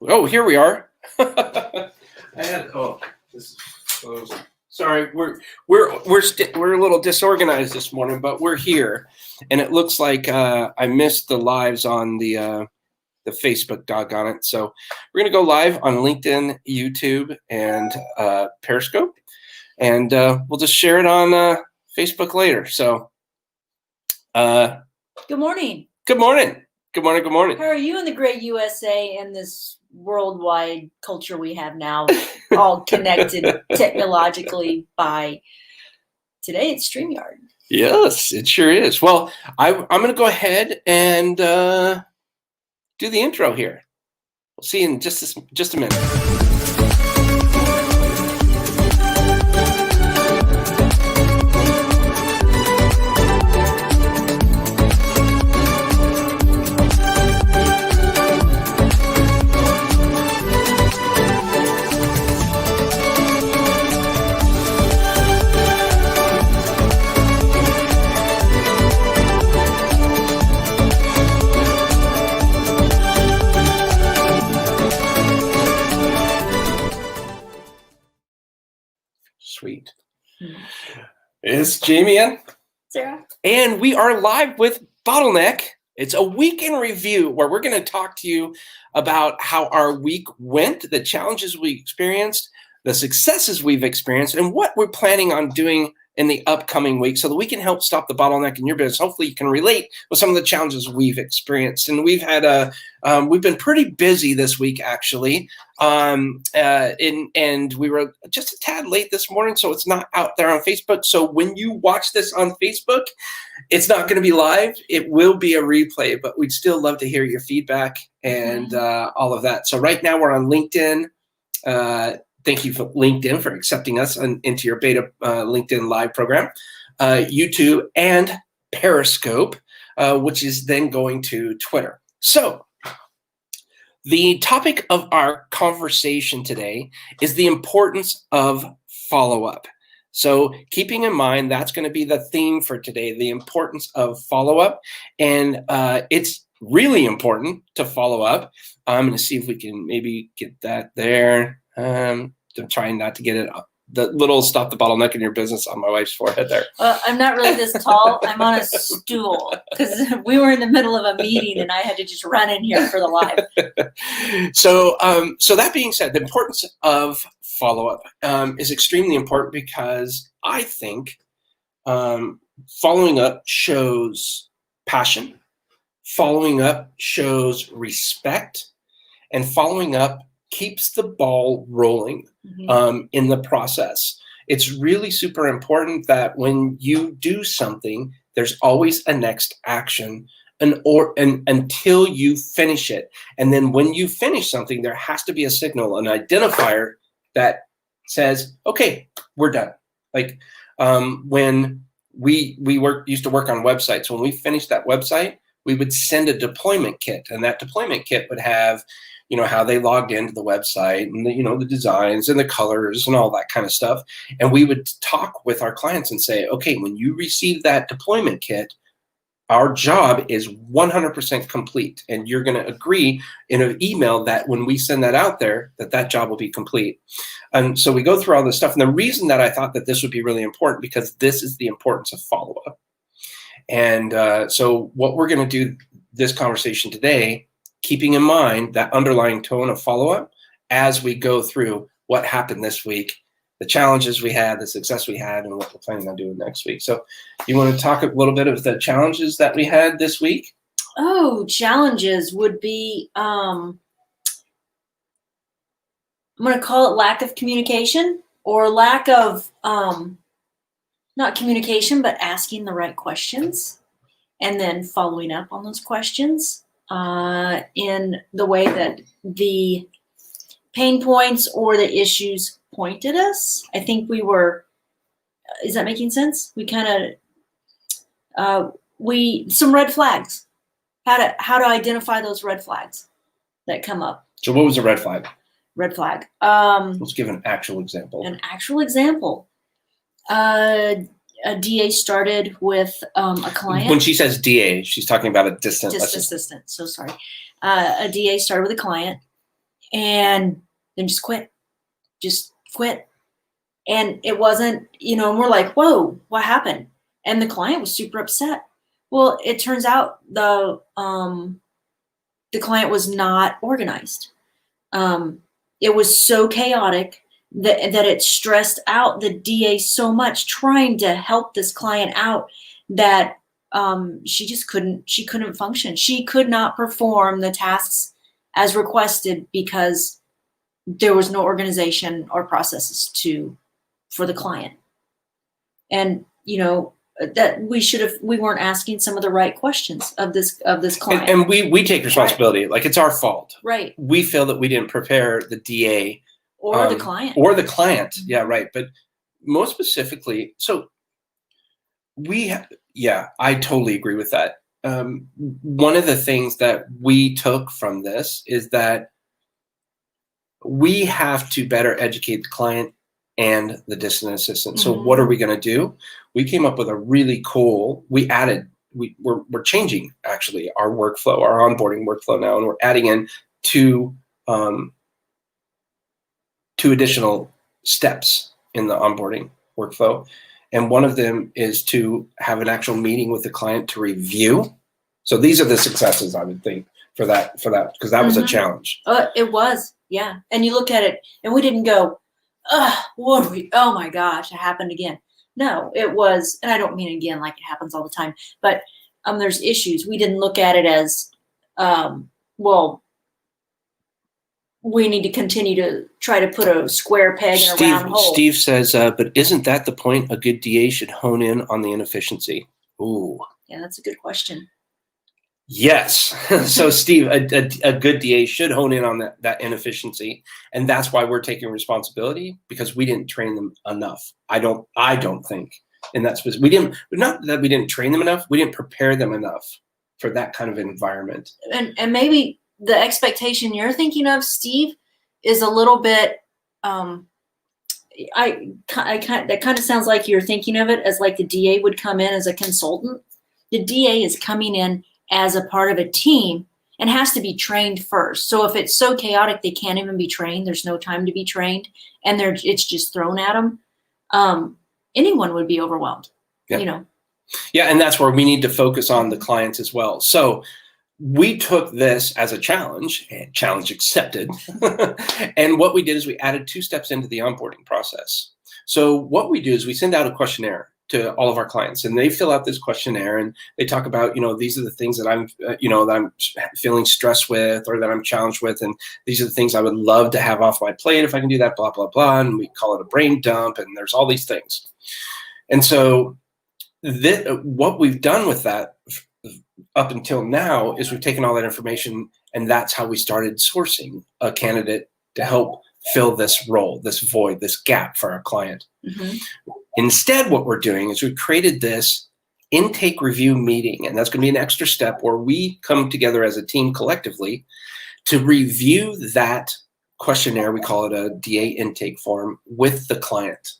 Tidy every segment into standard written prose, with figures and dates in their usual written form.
Oh, here we are. This is closed. Sorry, we're a little disorganized this morning, but we're here, and it looks like I missed the lives on the Facebook. Doggone it! So we're gonna go live on LinkedIn, YouTube, and Periscope, and we'll just share it on Facebook later. So, good morning. Good morning. Good morning. Good morning. How are you in the great USA and this worldwide culture we have now, all connected technologically by today? It's StreamYard. Yes, it sure is. Well, I'm going to go ahead and do the intro here. We'll see you in just a minute. Sweet. It's Jaime and Sara. And we are live with Bottleneck. It's a week in review where we're going to talk to you about how our week went, the challenges we experienced, the successes we've experienced, and what we're planning on doing in the upcoming week so that we can help stop the bottleneck in your business. Hopefully you can relate with some of the challenges we've experienced. And we've had we've been pretty busy this week, actually. And we were just a tad late this morning, so it's not out there on Facebook. So when you watch this on Facebook, it's not going to be live. It will be a replay, but we'd still love to hear your feedback and all of that. So right now we're on LinkedIn. Thank you for LinkedIn for accepting us into your beta LinkedIn Live program, YouTube, and Periscope, which is then going to Twitter. So the topic of our conversation today is the importance of follow-up. So keeping in mind, that's going to be the theme for today, the importance of follow-up. And it's really important to follow up. I'm going to see if we can maybe get that there. I'm trying not to get it up. The little stop the bottleneck in your business on my wife's forehead there. I'm not really this tall. I'm on a stool because we were in the middle of a meeting and I had to just run in here for the live. So that being said, the importance of follow-up is extremely important because I think following up shows passion, following up shows respect, and following up keeps the ball rolling in the process. It's really super important that when you do something, there's always a next action until you finish it. And then when you finish something, there has to be a signal, an identifier that says, okay, we're done. Like when we used to work on websites, when we finished that website, we would send a deployment kit, and that deployment kit would have how they logged into the website and the designs and the colors and all that kind of stuff. And we would talk with our clients and say, okay, when you receive that deployment kit, our job is 100% complete. And you're going to agree in an email that when we send that out there, that job will be complete. And so we go through all this stuff. And the reason that I thought that this would be really important, because this is the importance of follow-up. And so what we're going to do this conversation today, keeping in mind that underlying tone of follow-up as we go through what happened this week, the challenges we had, the success we had, and what we're planning on doing next week. So you want to talk a little bit of the challenges that we had this week? Oh, challenges would be, I'm going to call it lack of communication or lack of, not communication, but asking the right questions and then following up on those questions. In the way that the pain points or the issues pointed us. I think we were, is that making sense? We kind of, some red flags, how to identify those red flags that come up. So what was a red flag? Red flag. Let's give an actual example. An actual example. A DA started with a client. When she says DA, she's talking about a distant assistant. So sorry. A DA started with a client and then just quit. And it wasn't, and we're like, whoa, what happened? And the client was super upset. Well, it turns out the client was not organized. It was so chaotic that it stressed out the DA so much trying to help this client out that she couldn't function. She could not perform the tasks as requested because there was no organization or processes for the client. And that we weren't asking some of the right questions of this client. And we take responsibility. Right. Like, it's our fault. Right. We feel that we didn't prepare the DA or the client. Mm-hmm. Yeah, right. But most specifically, so I totally agree with that. One of the things that we took from this is that we have to better educate the client and the distant assistant. So what are we going to do? We came up with a really cool, we're changing actually our workflow, our onboarding workflow now, and we're adding in two additional steps in the onboarding workflow. And one of them is to have an actual meeting with the client to review. So these are the successes, I would think, for that, because that was a challenge. It was, yeah. And you look at it, and we didn't go, oh my gosh, it happened again. No, it was, and I don't mean again like it happens all the time, but there's issues. We didn't look at it as, well, we need to continue to try to put a square peg in a round hole. Steve says, but isn't that the point? A good DA should hone in on the inefficiency. Ooh. Yeah, that's a good question. Yes. So Steve, a good DA should hone in on that inefficiency. And that's why we're taking responsibility, because we didn't train them enough. I don't think in that specific, not that we didn't train them enough. We didn't prepare them enough for that kind of environment. And maybe the expectation you're thinking of, Steve, is a little bit, that kind of sounds like you're thinking of it as like the DA would come in as a consultant. The DA is coming in as a part of a team and has to be trained first. So if it's so chaotic they can't even be trained, there's no time to be trained, and it's just thrown at them, anyone would be overwhelmed. Yeah. Yeah, and that's where we need to focus on the clients as well. So we took this as a challenge, and challenge accepted. And what we did is we added 2 steps into the onboarding process. So what we do is we send out a questionnaire to all of our clients, and they fill out this questionnaire, and they talk about, these are the things that I'm, that I'm feeling stressed with, or that I'm challenged with, and these are the things I would love to have off my plate if I can do that, blah, blah, blah. And we call it a brain dump, and there's all these things. And so what we've done with that up until now is we've taken all that information, and that's how we started sourcing a candidate to help fill this role, this void, this gap for our client. Mm-hmm. Instead, what we're doing is we've created this intake review meeting, and that's going to be an extra step where we come together as a team collectively to review that questionnaire. We call it a DA intake form with the client.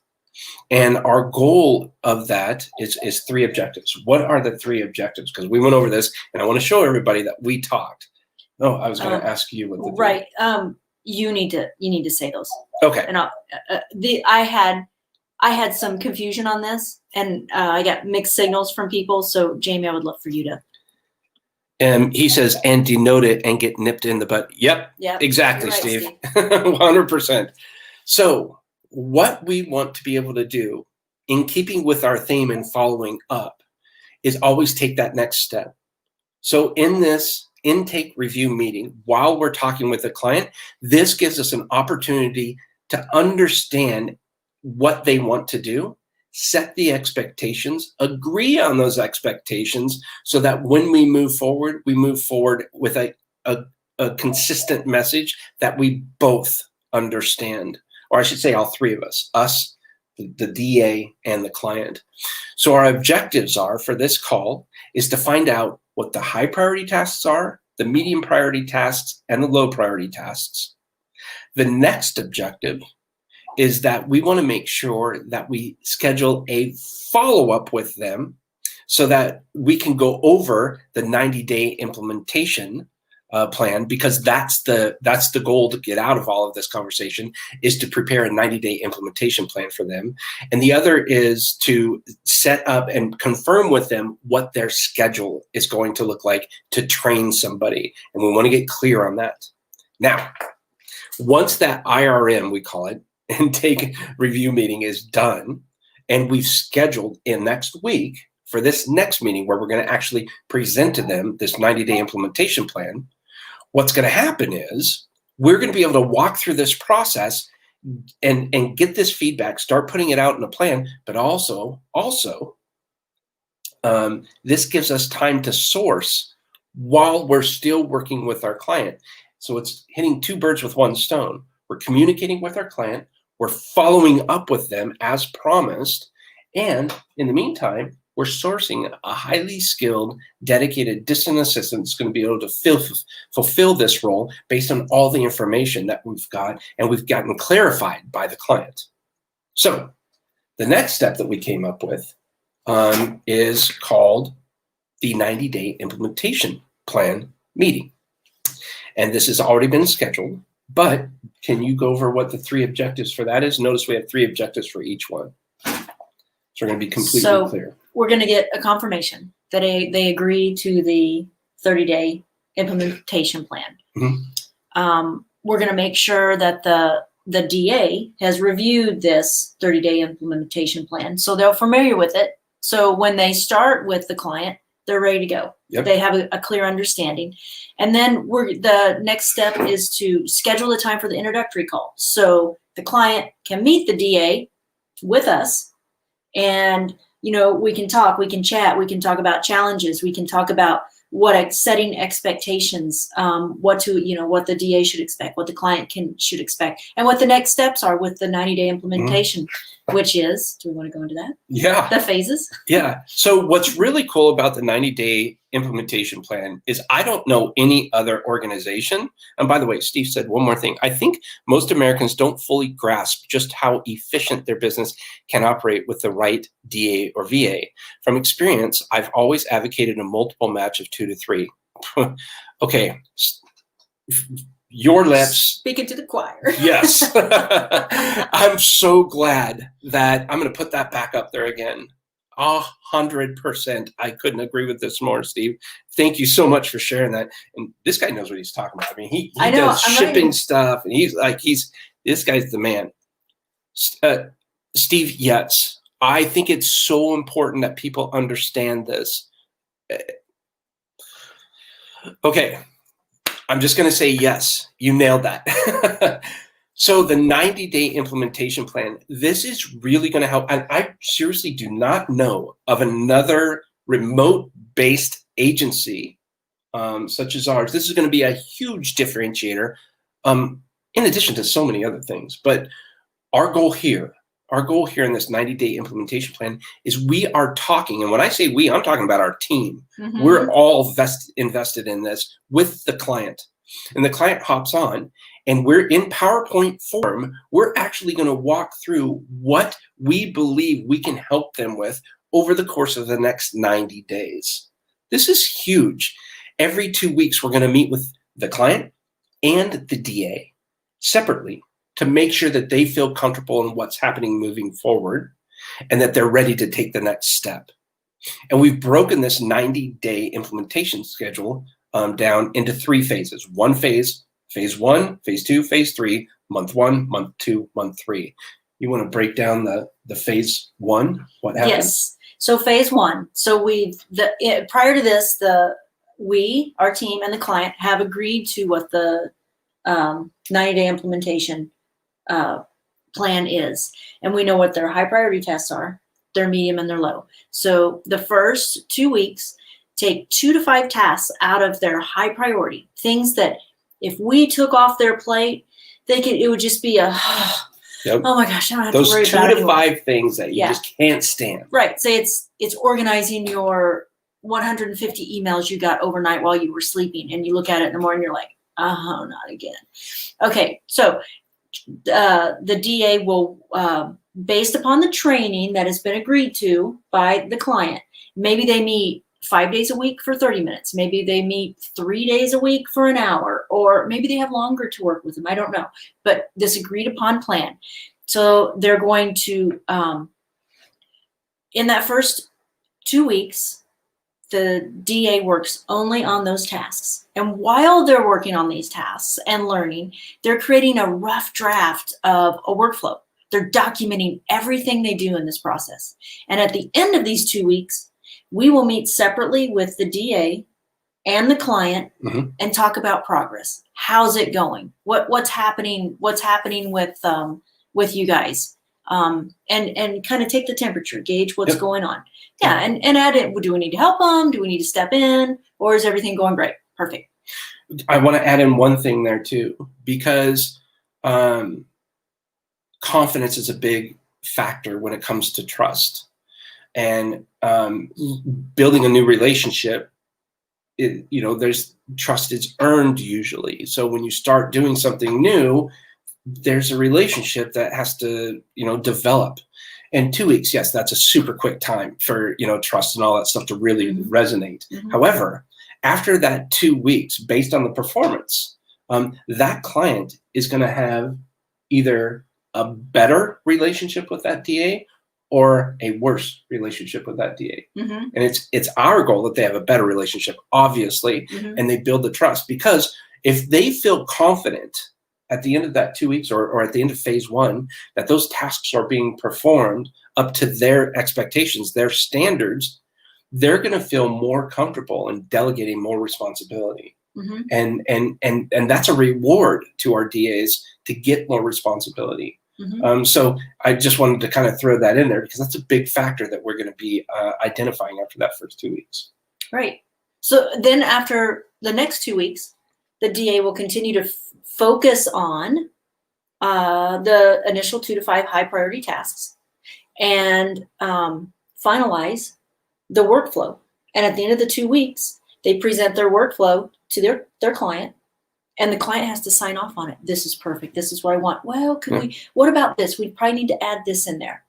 And our goal of that is 3 objectives. What are the 3 objectives? Because we went over this, and I want to show everybody that we talked. Oh, I was going to ask you what the right. You need to say those. Okay. And I had some confusion on this, and I got mixed signals from people. So Jaime, I would love for you to. And he says, and denote it and get nipped in the butt. Yep. Exactly, right, Steve. 100%. So what we want to be able to do, in keeping with our theme and following up, is always take that next step. So in this intake review meeting, while we're talking with the client, this gives us an opportunity to understand what they want to do, set the expectations, agree on those expectations, so that when we move forward with a consistent message that we both understand. Or I should say all 3 of us, the DA and the client. So our objectives are for this call is to find out what the high priority tasks are, the medium priority tasks, and the low priority tasks. The next objective is that we want to make sure that we schedule a follow-up with them so that we can go over the 90-day implementation plan, because that's the goal to get out of all of this conversation, is to prepare a 90-day implementation plan for them. And the other is to set up and confirm with them what their schedule is going to look like to train somebody. And we want to get clear on that. Now, once that IRM, we call it, intake review meeting is done, and we've scheduled in next week for this next meeting where we're going to actually present to them this 90-day implementation plan, what's going to happen is we're going to be able to walk through this process and get this feedback, start putting it out in a plan, but also this gives us time to source while we're still working with our client. So it's hitting two birds with one stone. We're communicating with our client, we're following up with them as promised, and in the meantime, we're sourcing a highly skilled, dedicated distant assistant that's going to be able to fulfill this role based on all the information that we've got and we've gotten clarified by the client. So the next step that we came up with is called the 90-day implementation plan meeting. And this has already been scheduled, but can you go over what the 3 objectives for that is? Notice we have 3 objectives for each one. So we're going to be completely clear. We're going to get a confirmation that they agree to the 30-day implementation plan. Mm-hmm. We're going to make sure that the DA has reviewed this 30-day implementation plan, so they're familiar with it. So when they start with the client, they're ready to go. Yep. They have a clear understanding. And then the next step is to schedule the time for the introductory call. So the client can meet the DA with us, and we can talk, we can chat, we can talk about challenges, we can talk about setting expectations, what the DA should expect, what the client should expect, and what the next steps are with the 90-day implementation, which is, do we want to go into that? Yeah. The phases? Yeah. So what's really cool about the 90-day implementation plan is I don't know any other organization. And by the way, Steve said one more thing. I think most Americans don't fully grasp just how efficient their business can operate with the right DA or VA. From experience, I've always advocated a multiple match of 2 to 3. Okay. Your lips. Speaking to the choir. Yes. I'm so glad that I'm going to put that back up there again. 100%. I couldn't agree with this more, Steve. Thank you so much for sharing that. And this guy knows what he's talking about. I mean, he does shipping stuff, and this guy's the man. Steve, yes, I think it's so important that people understand this. Okay. I'm just going to say yes. You nailed that. So the 90-day implementation plan, this is really going to help. And I seriously do not know of another remote-based agency such as ours. This is going to be a huge differentiator in addition to so many other things. But our goal here in this 90-day implementation plan is we are talking, and when I say we, I'm talking about our team. Mm-hmm. We're all invested in this with the client. And the client hops on, and we're in PowerPoint form. We're actually going to walk through what we believe we can help them with over the course of the next 90 days. This is huge. Every 2 weeks, we're going to meet with the client and the DA separately to make sure that they feel comfortable in what's happening moving forward and that they're ready to take the next step. And we've broken this 90-day implementation schedule down into 3 phases. One phase, phase 1, phase 2, phase 3, month 1, month 2, month 3. You want to break down the phase 1? What happens? Yes. So phase 1. So prior to this, our team and the client have agreed to what the 90-day implementation plan is. And we know what their high priority tasks are, their medium and their low. So the first 2 weeks, take 2 to 5 tasks out of their high priority, things that if we took off their plate, it would just be Yep. Oh my gosh, I don't have to worry about it. Those 2 to 5 things that you just can't stand. Right. Say it's organizing your 150 emails you got overnight while you were sleeping, and you look at it in the morning, you're like, oh, not again. Okay, so the DA will, based upon the training that has been agreed to by the client, maybe they meet 5 days a week for 30 minutes. Maybe they meet 3 days a week for an hour, or maybe they have longer to work with them. I don't know. But this agreed upon plan. So they're going to, in that first 2 weeks, the DA works only on those tasks. And while they're working on these tasks and learning, they're creating a rough draft of a workflow. They're documenting everything they do in this process. And at the end of these 2 weeks, we will meet separately with the DA and the client and talk about progress. How's it going? What's happening? What's happening with you guys? And kind of take the temperature, gauge what's going on. Yeah, and add it. Do we need to help them? Do we need to step in? Or is everything going great? Perfect. I want to add in one thing there too, because confidence is a big factor when it comes to trust. And building a new relationship, there's trust is earned usually. So when you start doing something new, there's a relationship that has to, develop. And 2 weeks, yes, that's a super quick time for, trust and all that stuff to really resonate. However, after that 2 weeks, based on the performance, that client is going to have either a better relationship with that DA or a worse relationship with that DA. And it's our goal that they have a better relationship, obviously, and they build the trust. Because if they feel confident at the end of that 2 weeks or at the end of phase one, that those tasks are being performed up to their expectations, their standards, they're going to feel more comfortable in delegating more responsibility. And that's a reward to our DAs to get more responsibility. So I just wanted to kind of throw that in there, because that's a big factor that we're going to be identifying after that first 2 weeks. Right. So then after the next 2 weeks, the DA will continue to focus on the initial 2 to 5 high priority tasks and finalize the workflow. And at the end of the 2 weeks, they present their workflow to their client, and the client has to sign off on it. This is perfect. This is what I want. Well, what about this? We probably need to add this in there.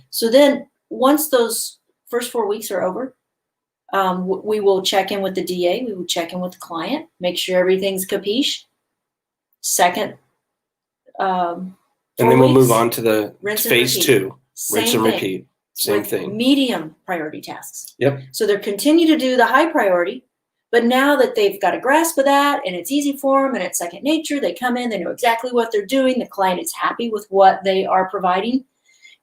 So then once those first 4 weeks are over, we will check in with the DA. We will check in with the client, make sure everything's capiche. Second, and then we'll move on to the phase two, rinse and thing. repeat. Same thing. Medium priority tasks. Yep. So they're continue to do the high priority, but now that they've got a grasp of that and it's easy for them and it's second nature, they come in, they know exactly what they're doing. The client is happy with what they are providing.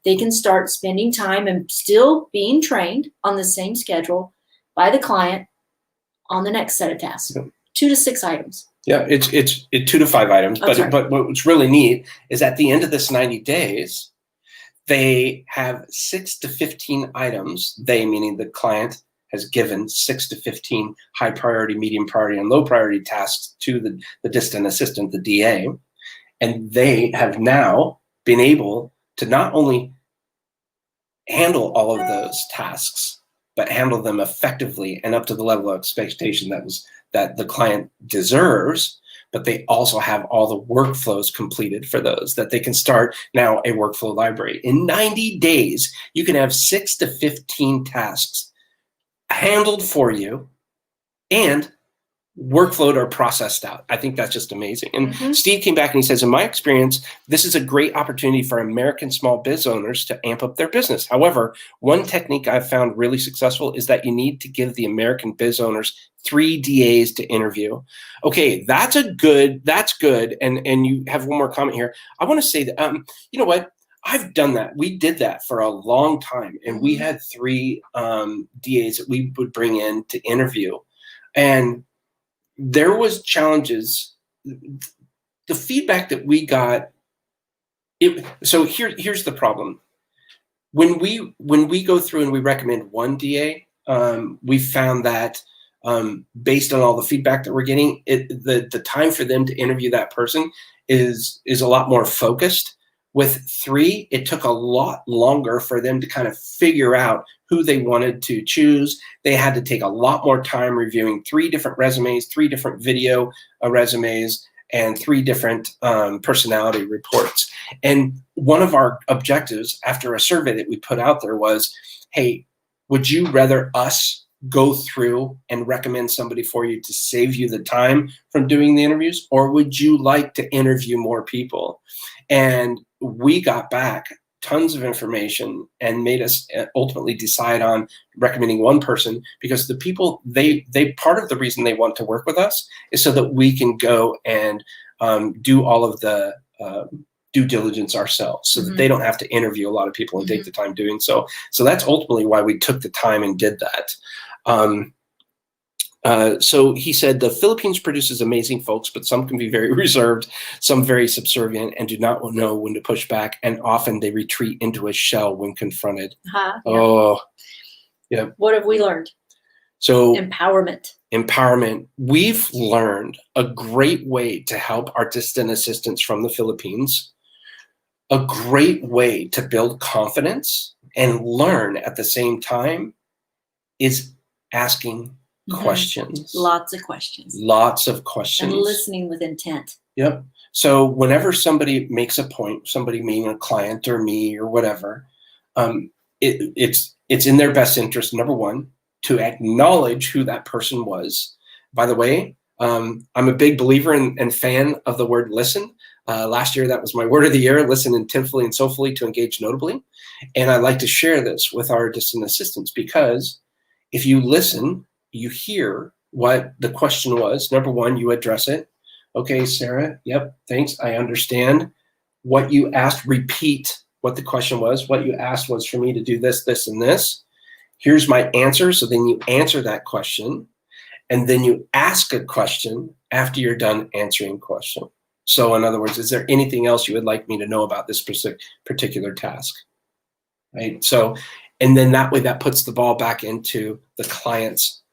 They can start spending time and still being trained on the same schedule by the client on the next set of tasks. 2 to 6 items. Yeah, it's 2 to 5 items. But what's really neat is at the end of this 90 days, they have 6 to 15 items. They, meaning the client, has given 6 to 15 high priority, medium priority, and low priority tasks to the distant assistant, the DA. And they have now been able to not only handle all of those tasks, but handle them effectively and up to the level of expectation that the client deserves. But they also have all the workflows completed for those, that they can start now a workflow library. In 90 days, you can have 6 to 15 tasks handled for you and workflowed or processed out. I think that's just amazing. And Steve came back and he says, in my experience, this is a great opportunity for American small biz owners to amp up their business. However, one technique I've found really successful is that you need to give the American biz owners 3 DAs to interview. Okay, that's good. And you have one more comment here. I want to say that, you know what? I've done that. We did that for a long time. And we had 3 DAs that we would bring in to interview. And there was challenges. The feedback that we got, so here's the problem. When we go through and we recommend one DA, we found that based on all the feedback that we're getting, the time for them to interview that person is a lot more focused. With 3, it took a lot longer for them to kind of figure out who they wanted to choose. They had to take a lot more time reviewing 3 different resumes, 3 different video resumes, and 3 different personality reports. And one of our objectives after a survey that we put out there was, hey, would you rather us go through and recommend somebody for you to save you the time from doing the interviews? Or would you like to interview more people? And we got back tons of information and made us ultimately decide on recommending one person, because the people, they part of the reason they want to work with us is so that we can go and do all of the due diligence ourselves, so that they don't have to interview a lot of people and take the time doing so. So that's ultimately why we took the time and did that. So he said, the Philippines produces amazing folks, but some can be very reserved, some very subservient, and do not know when to push back. And often they retreat into a shell when confronted. Yeah. Oh, yeah. What have we learned? So empowerment. We've learned a great way to help our distant assistants from the Philippines, a great way to build confidence and learn at the same time, is asking questions. Lots of questions. Lots of questions. And listening with intent. Yep. So whenever somebody makes a point, somebody meaning a client or me or whatever, it's in their best interest, number one, to acknowledge who that person was. By the way, I'm a big believer and fan of the word listen. Last year, that was my word of the year: listen intentfully and soulfully to engage notably. And I like to share this with our distant assistants, because if you listen, you hear what the question was. Number one, you address it. Okay, Sarah, yep, thanks, I understand. What you asked, repeat what the question was. What you asked was for me to do this, this, and this. Here's my answer. So then you answer that question, and then you ask a question after you're done answering a question. So in other words, is there anything else you would like me to know about this particular task? Right? So, and then that way that puts the ball back into the client's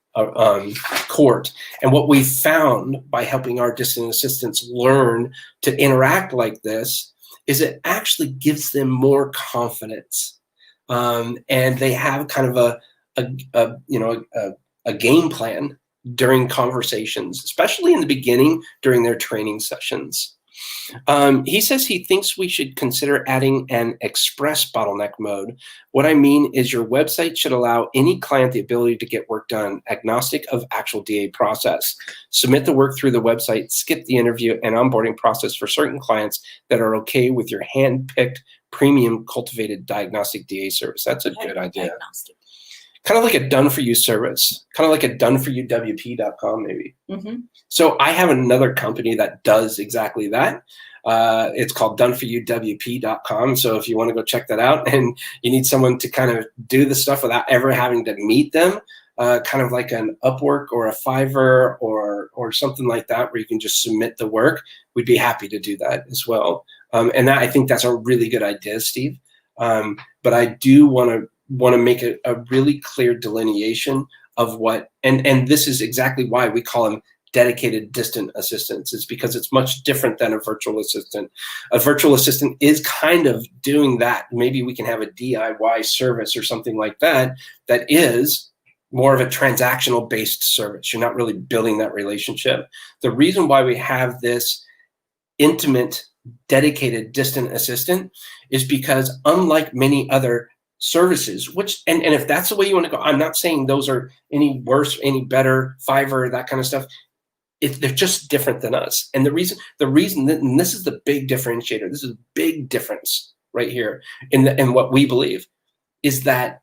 court. And what we found by helping our distant assistants learn to interact like this is it actually gives them more confidence. And they have kind of a game plan during conversations, especially in the beginning during their training sessions. He says he thinks we should consider adding an express bottleneck mode. What I mean is your website should allow any client the ability to get work done, agnostic of actual DA process. Submit the work through the website, skip the interview and onboarding process for certain clients that are okay with your hand-picked, premium cultivated diagnostic DA service. That's a good idea. Diagnostic. Kind of like a done-for-you service, kind of like a done-for-you-wp.com maybe. So I have another company that does exactly that. It's called done-for-you-wp.com. So if you want to go check that out and you need someone to kind of do the stuff without ever having to meet them, kind of like an Upwork or a Fiverr or something like that, where you can just submit the work, we'd be happy to do that as well. And I think that's a really good idea, Steve. But I do want to make a really clear delineation of what, and this is exactly why we call them dedicated distant assistants. It's because it's much different than a virtual assistant. A virtual assistant is kind of doing that. Maybe we can have a DIY service or something like that, that is more of a transactional based service. You're not really building that relationship. The reason why we have this intimate, dedicated distant assistant is because, unlike many other services, which, and if that's the way you want to go, I'm not saying those are any worse, any better, Fiverr, that kind of stuff. They're just different than us. And the reason, and this is the big differentiator, this is a big difference right here in what we believe, is that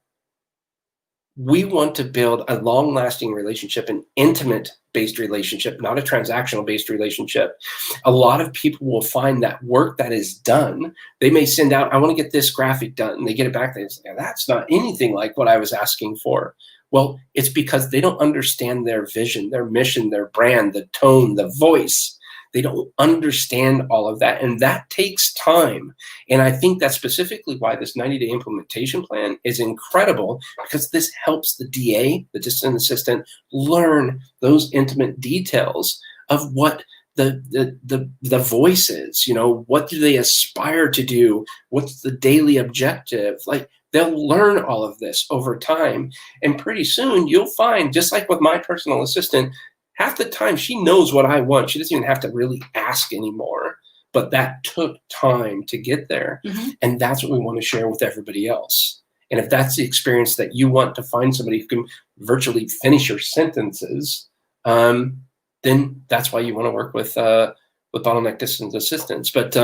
we want to build a long-lasting relationship, an intimate-based relationship, not a transactional-based relationship. A lot of people will find that work that is done, they may send out, I want to get this graphic done, and they get it back, they say, that's not anything like what I was asking for. Well, it's because they don't understand their vision, their mission, their brand, the tone, the voice. They don't understand all of that, and that takes time. And I think that's specifically why this 90-day implementation plan is incredible, because this helps the DA, the distant assistant, learn those intimate details of what the voice is. You know, what do they aspire to do? What's the daily objective? Like, they'll learn all of this over time, and pretty soon you'll find, just like with my personal assistant, half the time she knows what I want. She doesn't even have to really ask anymore, but that took time to get there. And that's what we want to share with everybody else. And if that's the experience that you want to find somebody who can virtually finish your sentences, then that's why you want to work with Bottleneck Distant Assistants. But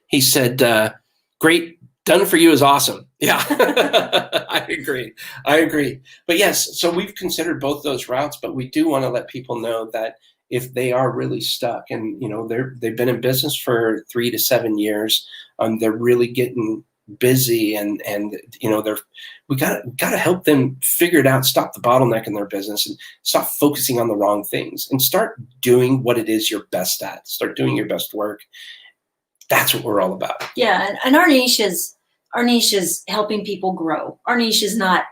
he said, great, done for you is awesome. Yeah, I agree. But yes, so we've considered both those routes, but we do want to let people know that if they are really stuck and, they've been in business for 3 to 7 years, they're really getting busy and we got to help them figure it out, stop the bottleneck in their business and stop focusing on the wrong things and start doing what it is you're best at. Start doing your best work. That's what we're all about. Yeah. And our niche is helping people grow. Our niche is not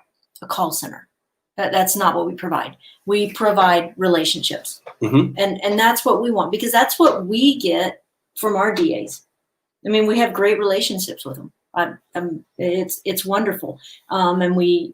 a call center. That's not what we provide. We provide relationships. Mm-hmm. And that's what we want, because that's what we get from our DAs. I mean, we have great relationships with them. It's wonderful. And we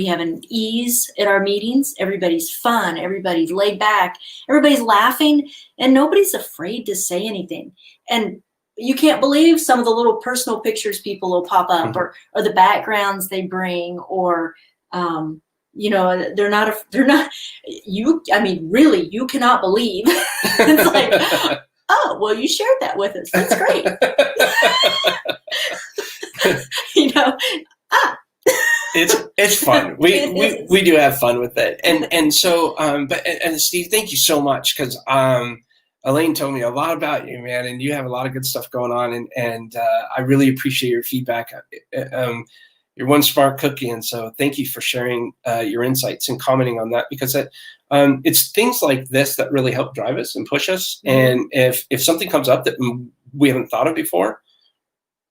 have an ease at our meetings. Everybody's fun. Everybody's laid back. Everybody's laughing, and nobody's afraid to say anything. And you can't believe some of the little personal pictures people will pop up, mm-hmm. or the backgrounds they bring, or they're not you. I mean, really, you cannot believe. It's like, oh, well, you shared that with us. That's great. It's fun. We do have fun with it, and so but Steve, thank you so much, because Elaine told me a lot about you, man, and you have a lot of good stuff going on, and I really appreciate your feedback. You're one smart cookie, and so thank you for sharing your insights and commenting on that, because it's things like this that really help drive us and push us. Mm-hmm. And if something comes up that we haven't thought of before,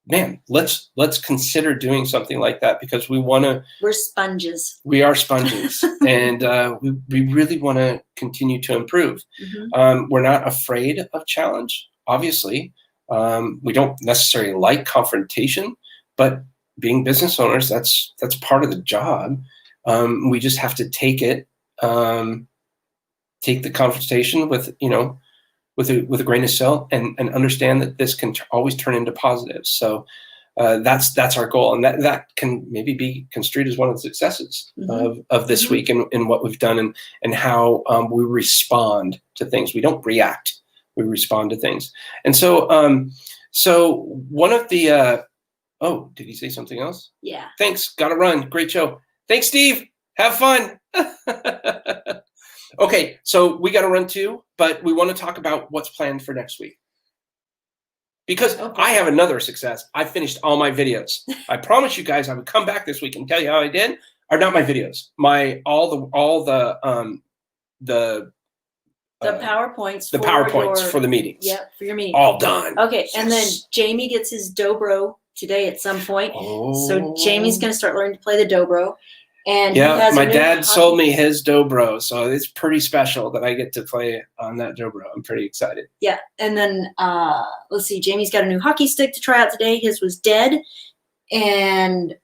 man, let's consider doing something like that, because we want to. We're sponges. We are sponges, and we really want to continue to improve. Mm-hmm. We're not afraid of challenge. Obviously, we don't necessarily like confrontation, but being business owners, that's part of the job. We just have to take the confrontation with a grain of salt, and understand that this can always turn into positives. So that's our goal, and that can maybe be construed as one of the successes mm-hmm. of this mm-hmm. week, and what we've done, and how we respond to things. We don't react; we respond to things. And so one of the oh, did he say something else? Yeah. Thanks. Gotta run. Great show. Thanks, Steve. Have fun. Okay, so we got to run too, but we want to talk about what's planned for next week. Because okay. I have another success. I finished all my videos. I promised you guys I would come back this week and tell you how I did. Or not my videos. All the PowerPoints. The PowerPoints for the meetings. Yep, for your meeting. All done. Okay, yes. And then Jamie gets his dobro today at some point. Oh. So Jamie's going to start learning to play the dobro. And yeah, my dad sold me his dobro, so it's pretty special that I get to play on that dobro. I'm pretty excited. Yeah, and then let's see, Jamie's got a new hockey stick to try out today. His was dead, and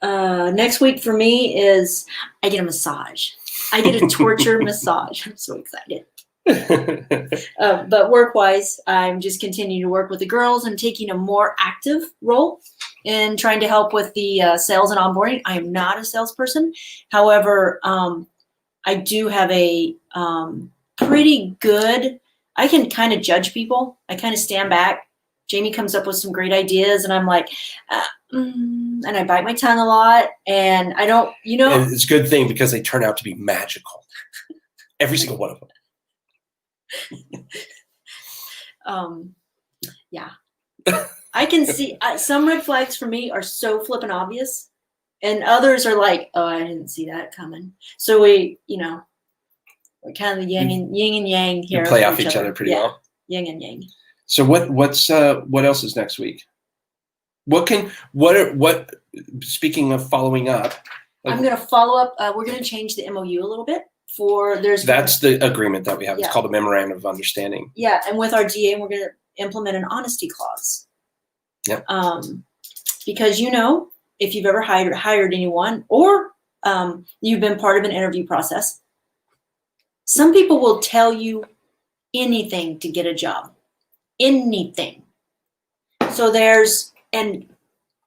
next week for me is I get a massage. I get a torture massage. I'm so excited. But work-wise, I'm just continuing to work with the girls. I'm taking a more active role in trying to help with the sales and onboarding. I am not a salesperson. However, I do have a pretty good, I can kind of judge people. I kind of stand back. Jamie comes up with some great ideas, and I'm like, and I bite my tongue a lot, and I don't, And it's a good thing, because they turn out to be magical. Every single one of them. Yeah. I can see some red flags for me are so flippin' obvious, and others are like, oh, I didn't see that coming. So we're kind of the yin and yang here. We play off each other pretty well. Yin and yang. So what else is next week? Speaking of following up, I'm going to follow up. We're going to change the MOU a little bit. That's the agreement that we have. It's called a memorandum of understanding. Yeah, and with our DA, we're going to implement an honesty clause. Yep. Because if you've ever hired anyone, or you've been part of an interview process, some people will tell you anything to get a job. Anything. So there's and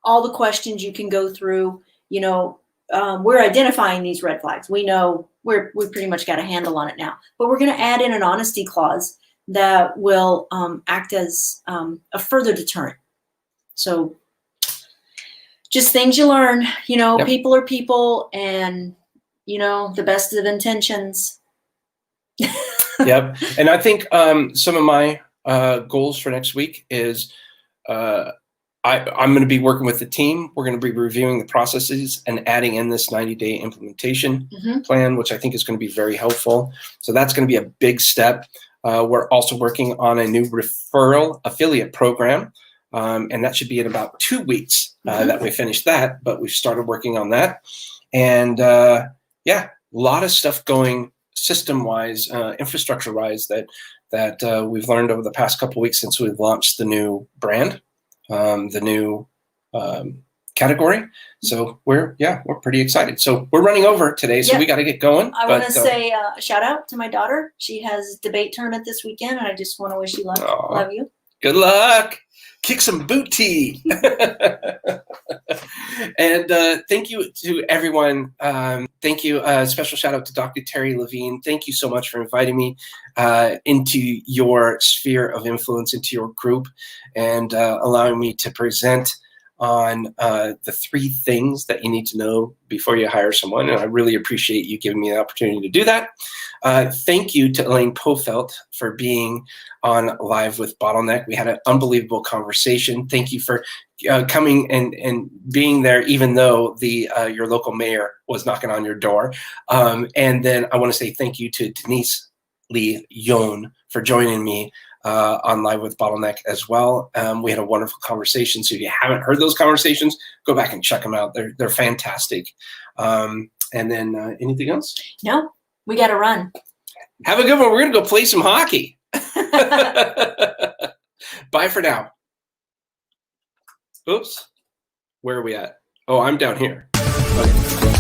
all the questions you can go through, we're identifying these red flags. We know we pretty much got a handle on it now, but we're going to add in an honesty clause that will act as a further deterrent. So just things you learn, Yep. People are people, and, the best of intentions. Yep. And I think some of my goals for next week is I'm going to be working with the team. We're going to be reviewing the processes and adding in this 90-day implementation plan, which I think is going to be very helpful. So that's going to be a big step. We're also working on a new referral affiliate program, and that should be in about 2 weeks that we finish that, but we've started working on that. And yeah, a lot of stuff going system-wise, infrastructure-wise that we've learned over the past couple of weeks since we've launched the new brand, the new category. So we're pretty excited. So we're running over today, so we got to get going. I want to say a shout out to my daughter. She has debate tournament this weekend, and I just want to wish you luck. Love you. Good luck. Kick some booty. And thank you to everyone. Thank you. Special shout out to Dr. Terry Levine. Thank you so much for inviting me into your sphere of influence, into your group, and allowing me to present on the 3 things that you need to know before you hire someone. And I really appreciate you giving me the opportunity to do that. Thank you to Elaine Pofelt for being on Live with Bottleneck. We had an unbelievable conversation. Thank you for coming and being there, even though your local mayor was knocking on your door. And then I want to say thank you to Denise Lee Yohn for joining me on Live with Bottleneck as well. We had a wonderful conversation. So if you haven't heard those conversations, go back and check them out. They're fantastic. And then anything else? No, we got to run. Have a good one. We're going to go play some hockey. Bye for now. Oops. Where are we at? Oh, I'm down here. Okay.